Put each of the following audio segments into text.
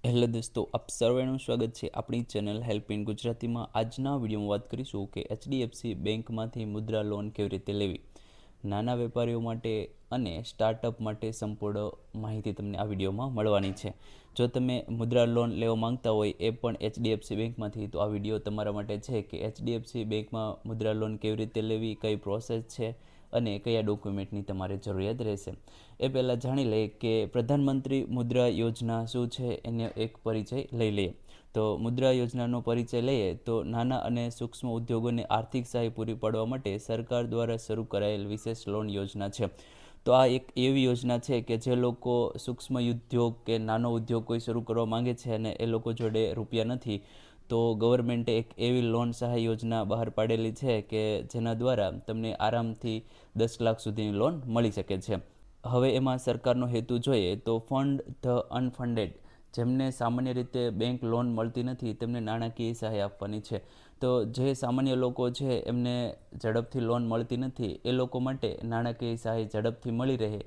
Hello દોસ્તો, આપ સર્વેનું સ્વાગત છે આપણી ચેનલ હેલ્પ ઇન ગુજરાતીમાં. આજના વિડીયોમાં વાત કરીશું કે એચડીએફસી બેંકમાંથી મુદ્રા લોન કેવી રીતે લેવી. નાના વેપારીઓ માટે અને સ્ટાર્ટઅપ માટે સંપૂર્ણ માહિતી તમને આ વિડીયોમાં મળવાની છે. જો તમે મુદ્રા લોન લેવા માંગતા હોય એ પણ એચડીએફસી બેંકમાંથી, તો આ વિડીયો તમારા માટે છે કે એચડીએફસી બેંકમાં મુદ્રા લોન કેવી રીતે લેવી, કઈ પ્રોસેસ છે અને કયા ડોક્યુમેન્ટની તમારે જરૂરિયાત રહેશે. એ પહેલાં જાણી લઈએ કે પ્રધાનમંત્રી મુદ્રા યોજના શું છે, એને એક પરિચય લઈ લઈએ. તો મુદ્રા યોજનાનો પરિચય લઈએ તો નાના અને સૂક્ષ્મ ઉદ્યોગોને આર્થિક સહાય પૂરી પાડવા માટે સરકાર દ્વારા શરૂ કરાયેલ વિશેષ લોન યોજના છે. તો આ એક એવી યોજના છે કે જે લોકો સૂક્ષ્મ ઉદ્યોગ કે નાનો ઉદ્યોગ કોઈ શરૂ કરવા માંગે છે અને એ લોકો જોડે રૂપિયા નથી, તો ગવર્મેન્ટે એક એવી લોન સહાય યોજના બહાર પાડેલી છે કે જેના દ્વારા તમને આરામથી 10 લાખ સુધીની લોન મળી શકે છે. હવે એમાં સરકારનો હેતુ જોઈએ તો ફંડ ધ અનફંડેડ, જેમને સામાન્ય રીતે બેંક લોન મળતી નથી તેમને નાણાકીય સહાય આપવાની છે. તો જે સામાન્ય લોકો છે એમને ઝડપથી લોન મળતી નથી, એ લોકો માટે નાણાકીય સહાય ઝડપથી મળી રહે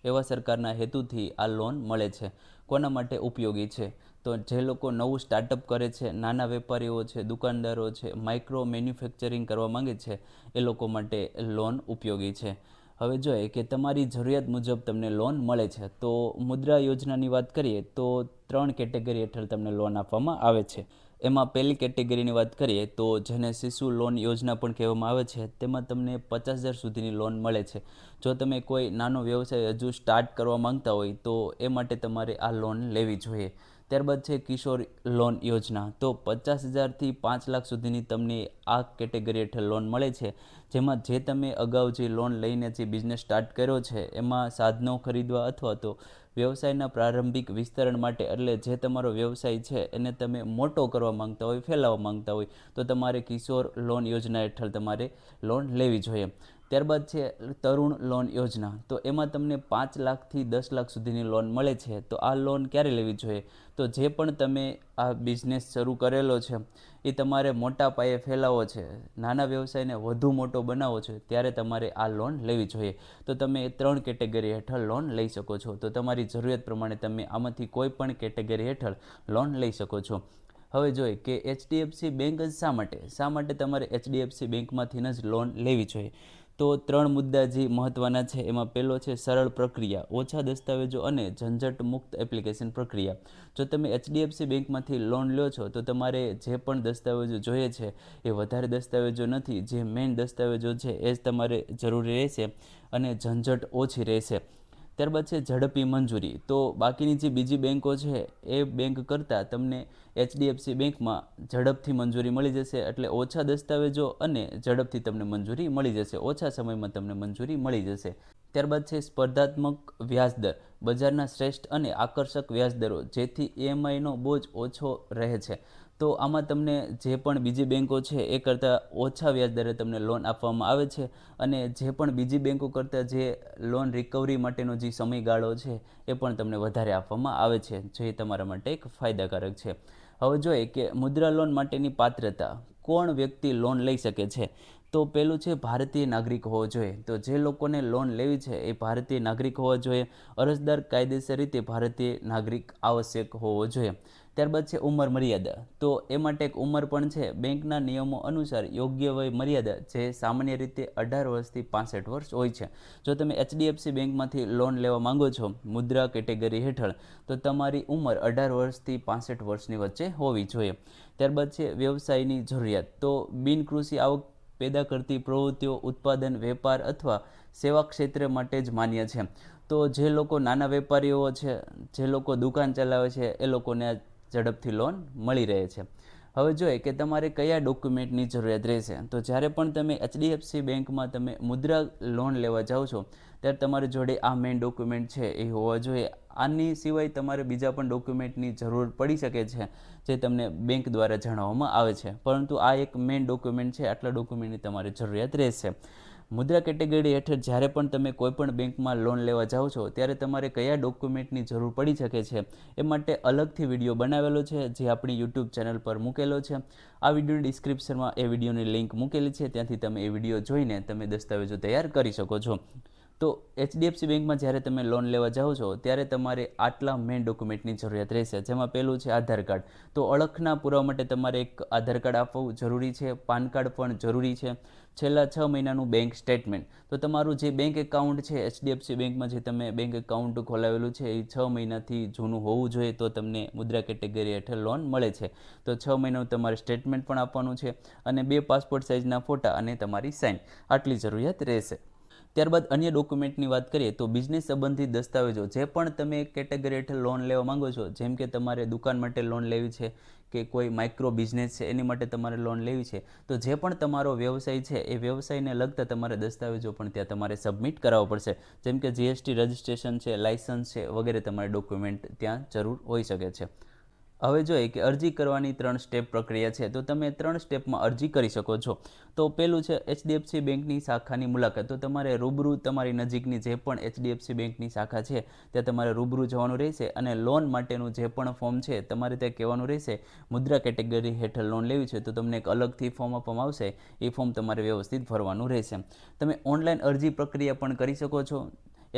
એવા સરકારના હેતુથી આ લોન મળે છે. કોના માટે ઉપયોગી છે? તો જે લોકો નવું સ્ટાર્ટઅપ કરે છે, નાના વેપારીઓ છે, દુકાનદારો છે, માઇક્રો મેન્યુફેક્ચરિંગ કરવા માંગે છે, એ લોકો માટે લોન ઉપયોગી છે. હવે જોઈએ કે તમારી જરૂરિયાત મુજબ તમને લોન મળે છે. તો મુદ્રા યોજનાની વાત કરીએ તો 3 કેટેગરી હેઠળ તમને લોન આપવામાં આવે છે. એમાં પહેલી કેટેગરીની વાત કરીએ તો જેને શિશુ લોન યોજના પણ કહેવામાં આવે છે, તેમાં તમને 50,000 સુધીની લોન મળે છે. જો તમે કોઈ નાનો વ્યવસાય હજુ સ્ટાર્ટ કરવા માંગતા હોય તો એ માટે તમારે આ લોન લેવી જોઈએ. ત્યારબાદ છે કિશોર લોન યોજના. તો 50,000થી 5 લાખ સુધીની તમને આ કેટેગરી હેઠળ લોન મળે છે, જેમાં જે તમે અગાઉ જે લોન લઈને જે બિઝનેસ સ્ટાર્ટ કર્યો છે એમાં સાધનો ખરીદવા અથવા તો વ્યવસાયના પ્રારંભિક વિસ્તરણ માટે, એટલે જે તમારો વ્યવસાય છે એને તમે મોટો કરવા માંગતા હોય, ફેલાવવા માંગતા હોય, તો તમારે કિશોર લોન યોજના હેઠળ તમારે લોન લેવી જોઈએ. ત્યારબાદ છે તરુણ લોન યોજના. તો એમાં તમને 5 લાખથી 10 લાખ સુધીની લોન મળે છે. તો આ લોન ક્યારે લેવી જોઈએ? તો જે પણ તમે આ બિઝનેસ શરૂ કરેલો છે એ તમારે મોટા પાયે ફેલાવવો છે, નાના વ્યવસાયને વધુ મોટો બનાવવો છે, ત્યારે તમારે આ લોન લેવી જોઈએ. તો તમે 3 કેટેગરી હેઠળ લોન લઈ શકો છો. તો તમારી જરૂરિયાત પ્રમાણે તમે આમાંથી કોઈ પણ કેટેગરી હેઠળ લોન લઈ શકો છો. હવે જોઈએ કે એચડીએફસી બેંક જ શા માટે તમારે એચડીએફસી બેંકમાંથી જ લોન લેવી જોઈએ. તો 3 મુદ્દા જે મહત્ત્વના છે એમાં પહેલો છે સરળ પ્રક્રિયા, ઓછા દસ્તાવેજો અને ઝંઝટ મુક્ત એપ્લિકેશન પ્રક્રિયા. જો તમે એચડીએફસી બેંકમાંથી લોન લો છો તો તમારે જે પણ દસ્તાવેજો જોઈએ છે એ વધારે દસ્તાવેજો નથી, જે મેઇન દસ્તાવેજો છે એ જ તમારે જરૂરી રહેશે અને ઝંઝટ ઓછી રહેશે. ત્યારબાદ છે ઝડપી મંજૂરી. તો બાકીની જે બીજી બેંકો છે એ બેંક કરતાં તમને એચડીએફસી બેંકમાં ઝડપથી મંજૂરી મળી જશે, એટલે ઓછા દસ્તાવેજો અને ઝડપથી તમને મંજૂરી મળી જશે, ઓછા સમયમાં તમને મંજૂરી મળી જશે. ત્યારબાદ છે સ્પર્ધાત્મક વ્યાજદર, બજારના શ્રેષ્ઠ અને આકર્ષક વ્યાજદરો, જેથી ઈએમઆઈનો બોજ ઓછો રહે છે. તો આમાં તમને જે પણ બીજી બેંકો છે એ કરતાં ઓછા વ્યાજદરે તમને લોન આપવામાં આવે છે, અને જે પણ બીજી બેંકો કરતાં જે લોન રિકવરી માટેનો જે સમયગાળો છે એ પણ તમને વધારે આપવામાં આવે છે, જે તમારા માટે એક ફાયદાકારક છે. હવે જોઈએ કે મુદ્રા લોન માટેની પાત્રતા, કોણ વ્યક્તિ લોન લઈ શકે છે. તો પહેલું છે ભારતીય નાગરિક હોવો જોઈએ. તો જે લોકોને લોન લેવી છે એ ભારતીય નાગરિક હોવા જોઈએ. અરજદાર કાયદેસર રીતે ભારતીય નાગરિક આવશ્યક હોવો જોઈએ. ત્યારબાદ છે ઉંમર મર્યાદા. તો એ માટે એક ઉંમર પણ છે. બેંકના નિયમો અનુસાર યોગ્ય વય મર્યાદા જે સામાન્ય રીતે 18 વર્ષથી 65 વર્ષ હોય છે. જો તમે એચડીએફસી બેંકમાંથી લોન લેવા માંગો છો મુદ્રા કેટેગરી હેઠળ, તો તમારી ઉંમર 18 વર્ષથી 65 વર્ષની વચ્ચે હોવી જોઈએ. ત્યારબાદ છે વ્યવસાયની જરૂરિયાત. તો બિનકૃષિ આવક પેદા કરતી પ્રવૃત્તિઓ, ઉત્પાદન, વેપાર અથવા સેવા ક્ષેત્ર માટે જ માન્ય છે. તો જે લોકો નાના વેપારીઓ છે, જે લોકો દુકાન ચલાવે છે, એ લોકોને આ ઝડપથી લોન મળી રહે છે. હવે જોઈએ કે તમારે કયા ડોક્યુમેન્ટની જરૂરિયાત રહેશે. તો જ્યારે પણ તમે એચડીએફસી બેંકમાં તમે મુદ્રા લોન લેવા જાઓ છો ત્યારે તમારી જોડે આ મેઇન ડોક્યુમેન્ટ છે એ હોવા જોઈએ. આની સિવાય તમારે બીજા પણ ડોક્યુમેન્ટની જરૂર પડી શકે છે, જે તમને બેંક દ્વારા જણાવવામાં આવે છે, પરંતુ આ એક મેઇન ડોક્યુમેન્ટ છે, આટલા ડોક્યુમેન્ટની તમારે જરૂરિયાત રહેશે. મુદ્રા કેટેગરી હેઠળ જ્યારે પણ તમે કોઈ પણ બેંકમાં લોન લેવા જાઓ છો ત્યારે તમારે કયા ડોક્યુમેન્ટની જરૂર પડી શકે છે એ માટે અલગથી વિડીયો બનાવેલો છે, જે આપણી યુટ્યુબ ચેનલ પર મૂકેલો છે. આ વિડીયોની ડિસ્ક્રિપ્શનમાં એ વિડીયોની લિંક મૂકેલી છે, ત્યાંથી તમે એ વિડીયો જોઈને તમે દસ્તાવેજો તૈયાર કરી શકો છો. તો એચડીએફસી બેંકમાં જ્યારે તમે લોન લેવા જાઓ છો ત્યારે તમારે આટલા મેઇન ડોક્યુમેન્ટની જરૂરિયાત રહેશે, જેમાં પહેલું છે આધાર કાર્ડ. તો ઓળખના પુરાવા માટે તમારે એક આધાર કાર્ડ આપવું જરૂરી છે, પાન કાર્ડ પણ જરૂરી છે, છેલ્લા 6 મહિનાનું બેંક સ્ટેટમેન્ટ. તો તમારું જે બેંક એકાઉન્ટ છે એચડીએફસી બેંકમાં જે તમે બેંક એકાઉન્ટ ખોલાવેલું છે એ 6 મહિનાથી જૂનું હોવું જોઈએ, તો તમને મુદ્રા કેટેગરી હેઠળ લોન મળે છે. તો 6 મહિનાનું તમારે સ્ટેટમેન્ટ પણ આપવાનું છે અને 2 પાસપોર્ટ સાઇઝના ફોટા અને તમારી સાઇન, આટલી જરૂરિયાત રહેશે. ત્યારબાદ અન્ય ડોક્યુમેન્ટની વાત કરીએ તો બિઝનેસ સંબંધિત દસ્તાવેજો, જે પણ તમે કેટેગરી હેઠળ લોન લેવા માંગો છો, જેમ કે તમારે દુકાન માટે લોન લેવી છે કે કોઈ માઇક્રો બિઝનેસ છે એની માટે તમારે લોન લેવી છે, તો જે પણ તમારો વ્યવસાય છે એ વ્યવસાયને લગતા તમારે દસ્તાવેજો પણ ત્યાં તમારે સબમિટ કરાવવા પડશે, જેમ કે જીએસટી રજિસ્ટ્રેશન છે, લાઇસન્સ છે વગેરે તમારે ડોક્યુમેન્ટ ત્યાં જરૂર હોઈ શકે છે. હવે જોઈએ કે અરજી કરવાની 3 સ્ટેપ પ્રક્રિયા છે, તો તમે 3 સ્ટેપમાં અરજી કરી શકો છો. તો પહેલું છે એચડીએફસી બેંકની શાખાની મુલાકાત. તો તમારે રૂબરૂ તમારી નજીકની જે પણ એચડીએફસી બેંકની શાખા છે ત્યાં તમારે રૂબરૂ જવાનું રહેશે અને લોન માટેનું જે પણ ફોર્મ છે તમારે ત્યાં કહેવાનું રહેશે. મુદ્રા કેટેગરી હેઠળ લોન લેવી છે તો તમને એક અલગથી ફોર્મ આપવામાં આવશે, એ ફોર્મ તમારે વ્યવસ્થિત ભરવાનું રહેશે. તમે ઓનલાઈન અરજી પ્રક્રિયા પણ કરી શકો છો.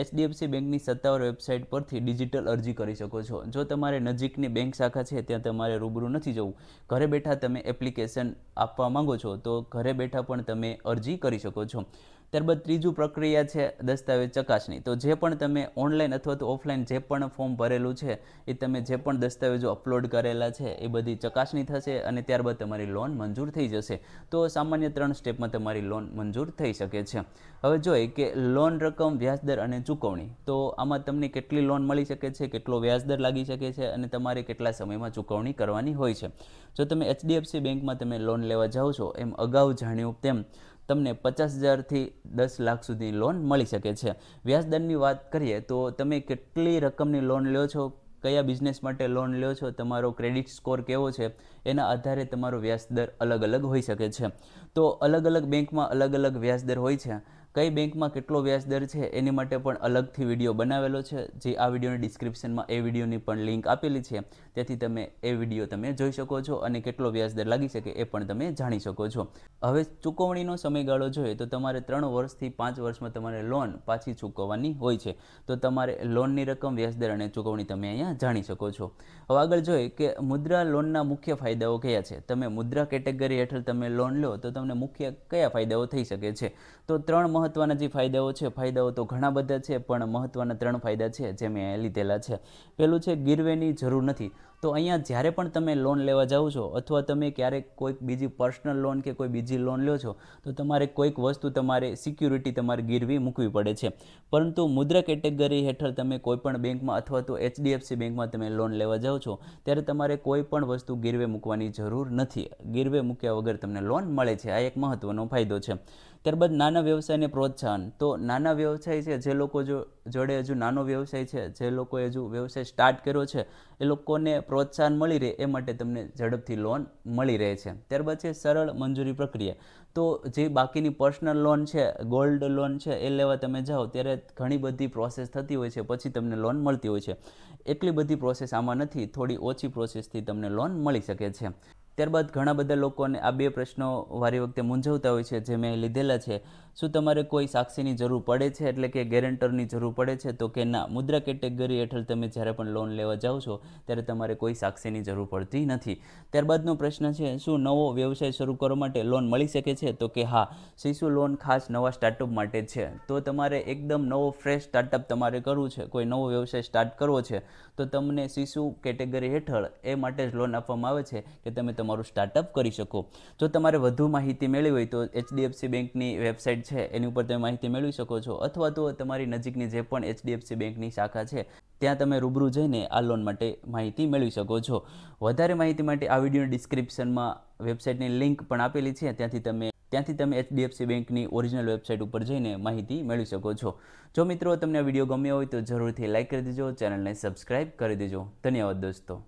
એચડીએફસી બેંકની સત્તાવાર વેબસાઇટ પરથી ડિજિટલ અરજી કરી શકો છો. જો તમારે નજીકની બેંક શાખા છે ત્યાં તમારે રૂબરૂ નથી જવું, ઘરે બેઠા તમે એપ્લિકેશન આપવા માંગો છો તો ઘરે બેઠા પણ તમે અરજી કરી શકો છો. ત્યારબાદ ત્રીજું પ્રક્રિયા છે દસ્તાવેજ ચકાસણી. તો જે પણ તમે ઓનલાઈન અથવા તો ઓફલાઈન જે પણ ફોર્મ ભરેલું છે એ તમે જે પણ દસ્તાવેજો અપલોડ કરેલા છે એ બધી ચકાસણી થશે અને ત્યારબાદ તમારી લોન મંજૂર થઈ જશે. તો સામાન્ય 3 સ્ટેપમાં તમારી લોન મંજૂર થઈ શકે છે. હવે જોઈએ કે લોન રકમ, વ્યાજદર અને ચૂકવણી. તો આમાં તમને કેટલી લોન મળી શકે છે, કેટલો વ્યાજદર લાગી શકે છે અને તમારે કેટલા સમયમાં ચૂકવણી કરવાની હોય છે. જો તમે એચડીએફસી બેંકમાં તમે લોન લેવા જાઓ છો, એમ અગાઉ જાણ્યું તેમ તમને 50,000થી 10 લાખ સુધી લોન મળી શકે છે. વ્યાજદરની વાત કરીએ તો તમે કેટલી રકમની લોન લ્યો છો, કયા બિઝનેસ માટે લોન લ્યો છો, તમારો ક્રેડિટ સ્કોર કેવો છે, એના આધારે તમારો વ્યાજદર અલગ અલગ હોઈ શકે છે. તો અલગ અલગ બેંકમાં અલગ અલગ વ્યાજદર હોય છે. કઈ બેંકમાં કેટલો વ્યાજદર છે એની માટે પણ અલગથી વિડીયો બનાવેલો છે, જે આ વિડીયોની ડિસ્ક્રિપ્શનમાં એ વિડીયોની પણ લિંક આપેલી છે, તેથી તમે એ વિડીયો તમે જોઈ શકો છો અને કેટલો વ્યાજદર લાગી શકે એ પણ તમે જાણી શકો છો. હવે ચૂકવણીનો સમયગાળો જોઈએ તો તમારે 3 વર્ષથી 5 વર્ષમાં તમારે લોન પાછી ચૂકવવાની હોય છે. તો તમારે લોનની રકમ, વ્યાજદર અને ચૂકવણી તમે અહીંયા જાણી શકો છો. હવે આગળ જોઈએ કે મુદ્રા લોનના મુખ્ય ફાયદાઓ કયા છે. તમે મુદ્રા કેટેગરી હેઠળ તમે લોન લો તો તમને મુખ્ય કયા ફાયદાઓ થઈ શકે છે. તો 3 મહત્વના જે ફાયદાઓ છે, ફાયદાઓ તો ઘણા બધા છે પણ મહત્વના 3 ફાયદા છે જે મેં લીધેલા છે. પહેલું છે ગીરવેની જરૂર નથી. તો અહીંયા જ્યારે પણ તમે લોન લેવા જાઓ છો અથવા તમે ક્યારેક કોઈક બીજી પર્સનલ લોન કે કોઈ બીજી લોન લ્યો છો તો તમારે કોઈક વસ્તુ તમારે સિક્યુરિટી તમારે ગીરવી મૂકવી પડે છે. પરંતુ મુદ્રા કેટેગરી હેઠળ તમે કોઈ પણ બેંકમાં અથવા તો એચડીએફસી બેંકમાં તમે લોન લેવા જાઓ છો ત્યારે તમારે કોઈ પણ વસ્તુ ગીરવે મૂકવાની જરૂર નથી. ગીરવે મૂક્યા વગર તમને લોન મળે છે. આ એક મહત્વનો ફાયદો છે. ત્યારબાદ નાના વ્યવસાયને પ્રોત્સાહન. તો નાના વ્યવસાય છે, જે લોકો જોડે હજુ નાનો વ્યવસાય છે, જે લોકોએ હજુ વ્યવસાય સ્ટાર્ટ કર્યો છે, એ લોકોને પ્રોત્સાહન મળી રહે એ માટે તમને ઝડપથી લોન મળી રહે છે. ત્યારબાદ છે સરળ મંજૂરી પ્રક્રિયા. તો જે બાકીની પર્સનલ લોન છે, ગોલ્ડ લોન છે, એ લેવા તમે જાઓ ત્યારે ઘણી બધી પ્રોસેસ થતી હોય છે, પછી તમને લોન મળતી હોય છે. એટલી બધી પ્રોસેસ આમાં નથી, થોડી ઓછી પ્રોસેસથી તમને લોન મળી શકે છે. ત્યારબાદ ઘણા બધા લોકોને આ 2 પ્રશ્નો વારી વખતે મૂંઝવતા હોય છે, જે મેં લીધેલા છે. શું તમારે કોઈ સાક્ષીની જરૂર પડે છે, એટલે કે ગેરંટરની જરૂર પડે છે? તો કે ના, મુદ્રા કેટેગરી હેઠળ તમે જ્યારે પણ લોન લેવા જાઓ છો ત્યારે તમારે કોઈ સાક્ષીની જરૂર પડતી નથી. ત્યારબાદનો પ્રશ્ન છે, શું નવો વ્યવસાય શરૂ કરવા માટે લોન મળી શકે છે? તો કે હા, શિશુ લોન ખાસ નવા સ્ટાર્ટઅપ માટે છે. તો તમારે એકદમ નવો ફ્રેશ સ્ટાર્ટઅપ તમારે કરવું છે, કોઈ નવો વ્યવસાય સ્ટાર્ટ કરવો છે, તો તમને શિશુ કેટેગરી હેઠળ એ માટે જ લોન આપવામાં આવે છે કે તમે તમારું સ્ટાર્ટઅપ કરી શકો. જો તમારે વધુ માહિતી મેળવી હોય તો એચડીએફસી બેંકની વેબસાઇટ છે એની ઉપર તમે માહિતી મેળવી શકો છો, અથવા તો તમારી નજીકની જે પણ એચડીએફસી બેંકની શાખા છે ત્યાં તમે રૂબરૂ જઈને આ લોન માટે માહિતી મેળવી શકો છો. વધારે માહિતી માટે આ વિડીયોની ડિસ્ક્રિપ્શનમાં વેબસાઇટની લિંક પણ આપેલી છે, ત્યાંથી તમે એચડીએફસી બેંકની ઓરિજિનલ વેબસાઇટ ઉપર જઈને માહિતી મેળવી શકો છો. જો મિત્રો તમને આ વિડીયો ગમ્યો હોય તો જરૂરથી લાઇક કરી દેજો, ચેનલને સબસ્ક્રાઇબ કરી દેજો. ધન્યવાદ દોસ્તો.